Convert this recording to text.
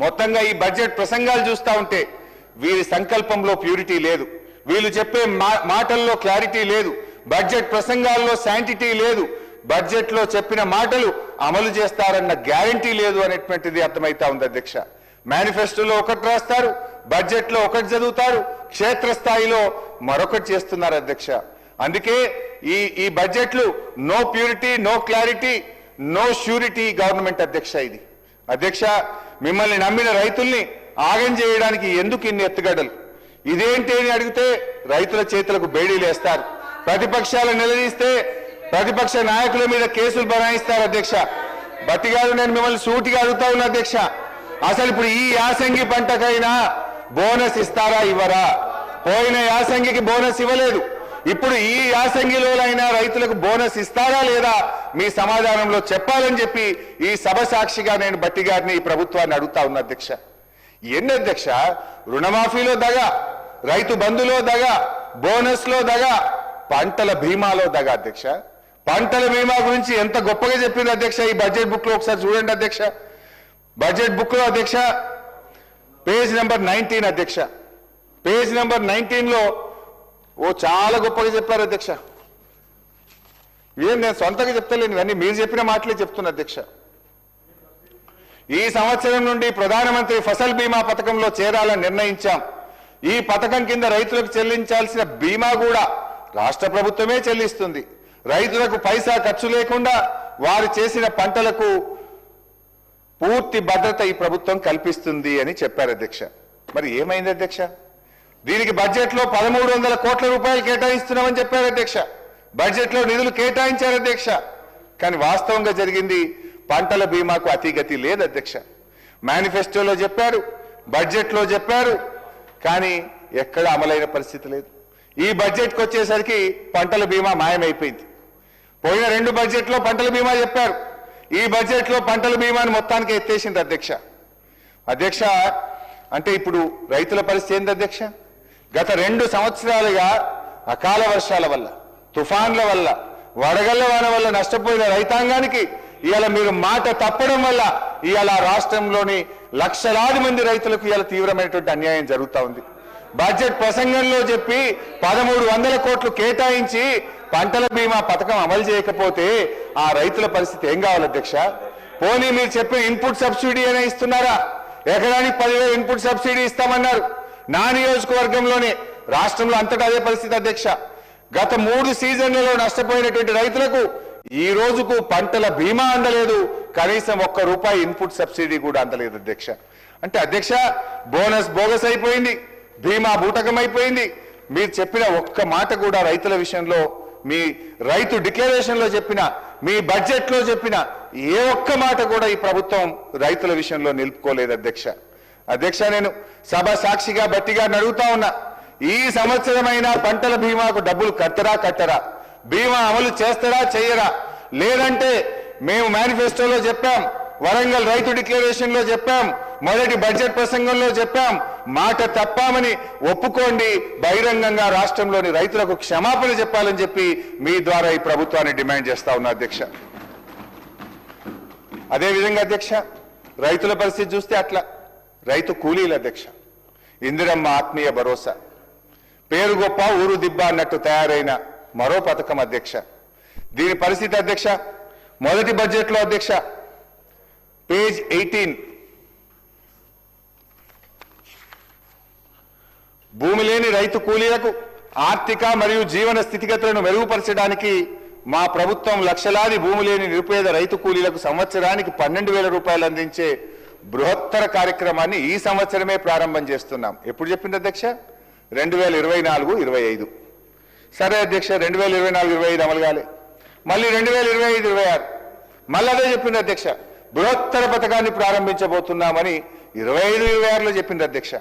మొత్తంగా ఈ బడ్జెట్ ప్రసంగాలు చూస్తా ఉంటే వీరి సంకల్పంలో ప్యూరిటీ లేదు, వీళ్ళు చెప్పే మాటల్లో క్లారిటీ లేదు, బడ్జెట్ ప్రసంగాల్లో శాంటిటీ లేదు, బడ్జెట్ లో చెప్పిన మాటలు అమలు చేస్తారన్న గ్యారంటీ లేదు అనేటువంటిది అర్థమైతా ఉంది అధ్యక్ష. మేనిఫెస్టోలో ఒకటి రాస్తారు, బడ్జెట్ లో ఒకటి చదువుతారు, క్షేత్రస్థాయిలో మరొకటి చేస్తున్నారు అధ్యక్ష. అందుకే ఈ బడ్జెట్లు no purity, no clarity, no surety government అధ్యక్ష. ఇది అధ్యక్ష, మిమ్మల్ని నమ్మిన రైతుల్ని ఆగం చేయడానికి ఎందుకు ఇన్ని ఎత్తుగడలు? ఇదేంటి అని అడిగితే రైతుల చేతులకు బేడీలు వేస్తారు, ప్రతిపక్షాలు నిలదీస్తే ప్రతిపక్ష నాయకుల మీద కేసులు బనాయిస్తారు అధ్యక్ష. బట్టి గారు, నేను మిమ్మల్ని సూటిగా అడుగుతా ఉన్నా అధ్యక్ష, అసలు ఇప్పుడు ఈ యాసంగి పంటకైనా బోనస్ ఇస్తారా ఇవ్వరా? పోయిన యాసంగికి బోనస్ ఇవ్వలేదు, ఇప్పుడు ఈ యాసంగిలోనైనా రైతులకు బోనస్ ఇస్తారా లేదా మీ సమాధానంలో చెప్పాలని చెప్పి ఈ సభ సాక్షిగా నేను బట్టి గారిని, ఈ ప్రభుత్వాన్ని అడుగుతా ఉన్నా అధ్యక్ష. ఎన్ని అధ్యక్ష? రుణమాఫీలో దగ, రైతు బంధులో దగ, బోనస్ లో దగ, పంటల బీమాలో దగ అధ్యక్ష. పంటల బీమా గురించి ఎంత గొప్పగా చెప్పింది అధ్యక్ష ఈ బడ్జెట్ బుక్ లో, ఒకసారి చూడండి అధ్యక్ష. బడ్జెట్ బుక్ లో అధ్యక్ష పేజ్ నెంబర్ 19 అధ్యక్ష, పేజ్ నెంబర్ 19 లో చాలా గొప్పగా చెప్పారు అధ్యక్ష. ఏం నేను సొంతంగా చెప్తలేను, ఇవన్నీ మీరు చెప్పిన మాటలే చెప్తున్నా అధ్యక్ష. ఈ సంవత్సరం నుండి ప్రధానమంత్రి ఫసల్ బీమా పథకంలో చేరాలని నిర్ణయించాం. ఈ పథకం కింద రైతులకు చెల్లించాల్సిన బీమా కూడా రాష్ట్ర ప్రభుత్వమే చెల్లిస్తుంది. రైతులకు పైసా ఖర్చు లేకుండా వారు చేసిన పంటలకు పూర్తి భద్రత ఈ ప్రభుత్వం కల్పిస్తుంది అని చెప్పారు అధ్యక్ష. మరి ఏమైంది అధ్యక్ష? దీనికి బడ్జెట్ లో 1300 కోట్ల రూపాయలు కేటాయిస్తున్నామని చెప్పారు అధ్యక్ష. బడ్జెట్ లో నిధులు కేటాయించారు అధ్యక్ష. కానీ వాస్తవంగా జరిగింది పంటల బీమాకు అతిగతి లేదు అధ్యక్ష. మేనిఫెస్టోలో చెప్పారు, బడ్జెట్ లో చెప్పారు, కానీ ఎక్కడ అమలైన పరిస్థితి లేదు. ఈ బడ్జెట్కి వచ్చేసరికి పంటల బీమా మాయమైపోయింది. పోయిన 2 బడ్జెట్లో పంటల బీమా చెప్పారు, ఈ బడ్జెట్ లో పంటల బీమాని మొత్తానికి ఎత్తేసింది అధ్యక్ష. అధ్యక్ష, అంటే ఇప్పుడు రైతుల పరిస్థితి ఏంది అధ్యక్ష? గత 2 సంవత్సరాలుగా అకాల వర్షాల వల్ల, తుఫాన్ల వల్ల, వడగళ్ల వాన వల్ల నష్టపోయిన రైతాంగానికి ఇవాళ మీరు మాట తప్పడం వల్ల ఇవాళ రాష్ట్రంలోని లక్షలాది మంది రైతులకు ఇవాళ తీవ్రమైనటువంటి అన్యాయం జరుగుతూ ఉంది. బడ్జెట్ ప్రసంగంలో చెప్పి 1300 కోట్లు కేటాయించి పంటల బీమా పథకం అమలు చేయకపోతే ఆ రైతుల పరిస్థితి ఏం కావాలి అధ్యక్ష? పోనీ మీరు చెప్పిన ఇన్పుట్ సబ్సిడీ అయినా ఇస్తున్నారా? ఎకరానికి 10,000 ఇన్పుట్ సబ్సిడీ ఇస్తామన్నారు. నా నియోజకవర్గంలోనే, రాష్ట్రంలో అంతటా అదే పరిస్థితి అధ్యక్ష. గత 3 సీజన్లలో నష్టపోయినటువంటి రైతులకు ఈ రోజుకు పంటల బీమా అందలేదు, కనీసం ₹1 ఇన్పుట్ సబ్సిడీ కూడా అందలేదు అధ్యక్ష. అంటే అధ్యక్ష, బోనస్ బోగస్ అయిపోయింది, బీమా బూటకం అయిపోయింది. మీరు చెప్పిన ఒక్క మాట కూడా రైతుల విషయంలో, మీ రైతు డిక్లరేషన్ లో చెప్పిన, మీ బడ్జెట్ లో చెప్పిన ఏ ఒక్క మాట కూడా ఈ ప్రభుత్వం రైతుల విషయంలో నిలుపుకోలేదు అధ్యక్ష. అధ్యక్ష, నేను సభ సాక్షిగా బట్టిగా అడుగుతా ఉన్నా, ఈ సంవత్సరమైనా పంటల బీమాకు డబ్బులు కట్టరా? బీమా అమలు చేస్తారా చేయరా? లేదంటే మేము మేనిఫెస్టోలో చెప్పాం, వరంగల్ రైతు డిక్లరేషన్ లో చెప్పాం, మొదటి బడ్జెట్ ప్రసంగంలో చెప్పాం, మాట తప్పామని ఒప్పుకోండి, బహిరంగంగా రాష్ట్రంలోని రైతులకు క్షమాపణ చెప్పాలని చెప్పి మీ ద్వారా ఈ ప్రభుత్వాన్ని డిమాండ్ చేస్తా ఉన్నా అధ్యక్ష. అదేవిధంగా అధ్యక్ష, రైతుల పరిస్థితి చూస్తే అట్లా రైతు కూలీలు అధ్యక్ష. ఇందిరమ్మ ఆత్మీయ భరోసా, పేరు గొప్ప ఊరు దిబ్బ అన్నట్టు తయారైన మరో పథకం అధ్యక్ష. దీని పరిస్థితి అధ్యక్ష, మొదటి బడ్జెట్ లో అధ్యక్ష పేజ్ 18, భూమి లేని రైతు కూలీలకు ఆర్థిక మరియు జీవన స్థితిగతులను మెరుగుపరచడానికి మా ప్రభుత్వం లక్షలాది భూమి లేని నిరుపేద రైతు కూలీలకు సంవత్సరానికి 12,000 రూపాయలు అందించే బృహత్తర కార్యక్రమాన్ని ఈ సంవత్సరమే ప్రారంభం చేస్తున్నాం. ఎప్పుడు చెప్పింది అధ్యక్ష? 2024-25. సరే అధ్యక్ష, 2024-25 అమలు కాలే, మళ్ళీ 2025-26 మళ్ళీ అదే చెప్పింది అధ్యక్ష. బృహత్తర పథకాన్ని ప్రారంభించబోతున్నామని 25-26లో చెప్పింది అధ్యక్ష.